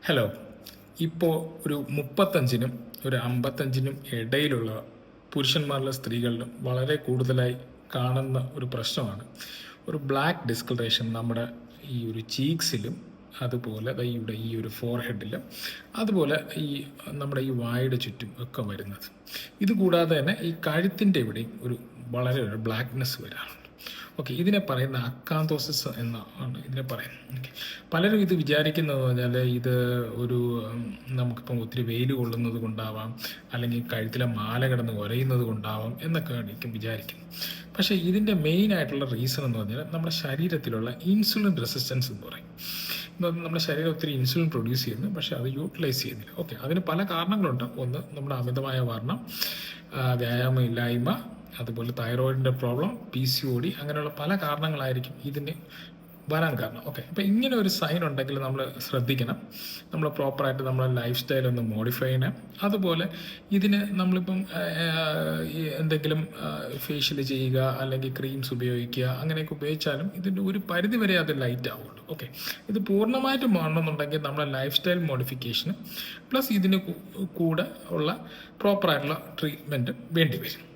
Hello. ഇപ്പോൾ ഒരു 35-നും ഒരു 55-നും ഇടയിലുള്ള പുരുഷന്മാരിലും സ്ത്രീകളിലും വളരെ കൂടുതലായി കാണുന്ന ഒരു പ്രശ്നമാണ് ഒരു ബ്ലാക്ക് ഡിസ്കളറേഷൻ നമ്മുടെ ഈ ഒരു ചീക്സിലും, അതുപോലെ ദാ ഇവിടെ ഈ ഒരു ഫോർഹെഡിലും, അതുപോലെ ഈ നമ്മുടെ ഈ വായുടെ ചുറ്റും ഒക്കെ വരുന്നത്. ഇതുകൂടാതെ തന്നെ ഈ കഴുത്തിൻ്റെ ഇവിടെയും വളരെ ഒരു ബ്ലാക്ക്നെസ് വരാറുണ്ട്. ഓക്കെ, ഇതിനെ പറയുന്ന അക്കാന്തോസിസ് എന്നാണ് ഇതിനെ പറയുന്നത്. ഓക്കെ, പലരും ഇത് വിചാരിക്കുന്നത് പറഞ്ഞാൽ ഇത് ഒരു നമുക്കിപ്പം ഒത്തിരി വെയിൽ കൊള്ളുന്നത് കൊണ്ടാവാം, അല്ലെങ്കിൽ കഴുത്തിലെ മാല കിടന്ന് ഉരയുന്നത് കൊണ്ടാവാം എന്നൊക്കെ ആയിരിക്കും വിചാരിക്കുന്നത്. പക്ഷേ ഇതിൻ്റെ മെയിനായിട്ടുള്ള റീസൺ എന്ന് പറഞ്ഞാൽ നമ്മുടെ ശരീരത്തിലുള്ള ഇൻസുലിൻ റെസിസ്റ്റൻസ് എന്ന് പറയും. നമ്മുടെ ശരീരം ഒത്തിരി ഇൻസുലിൻ പ്രൊഡ്യൂസ് ചെയ്യുന്നു, പക്ഷേ അത് യൂട്ടിലൈസ് ചെയ്യുന്നില്ല. ഓക്കെ, അതിന് പല കാരണങ്ങളുണ്ട്. ഒന്ന്, നമ്മുടെ അമിതമായ വർണ്ണം, വ്യായാമം ഇല്ലായ്മ, അതുപോലെ തൈറോയിഡിൻ്റെ പ്രോബ്ലം, PCOD, അങ്ങനെയുള്ള പല കാരണങ്ങളായിരിക്കും ഇതിന് വരാൻ കാരണം. ഓക്കെ, അപ്പോൾ ഇങ്ങനെ ഒരു സൈൻ ഉണ്ടെങ്കിൽ നമ്മൾ ശ്രദ്ധിക്കണം. നമ്മൾ പ്രോപ്പറായിട്ട് നമ്മളെ ലൈഫ് സ്റ്റൈൽ ഒന്ന് മോഡിഫൈ ചെയ്യണം. അതുപോലെ ഇതിന് നമ്മളിപ്പം എന്തെങ്കിലും ഫേഷ്യൽ ചെയ്യുക, അല്ലെങ്കിൽ ക്രീംസ് ഉപയോഗിക്കുക, അങ്ങനെയൊക്കെ ഉപയോഗിച്ചാലും ഇതിൻ്റെ ഒരു പരിധി വരെ അത് ലൈറ്റ് ആവുള്ളൂ. ഓക്കെ, ഇത് പൂർണ്ണമായിട്ട് മാറണമെന്നുണ്ടെങ്കിൽ നമ്മളെ ലൈഫ് സ്റ്റൈൽ മോഡിഫിക്കേഷന് പ്ലസ് ഇതിന് കൂടെ ഉള്ള പ്രോപ്പറായിട്ടുള്ള ട്രീറ്റ്മെൻറ്റ് വേണ്ടി വരും.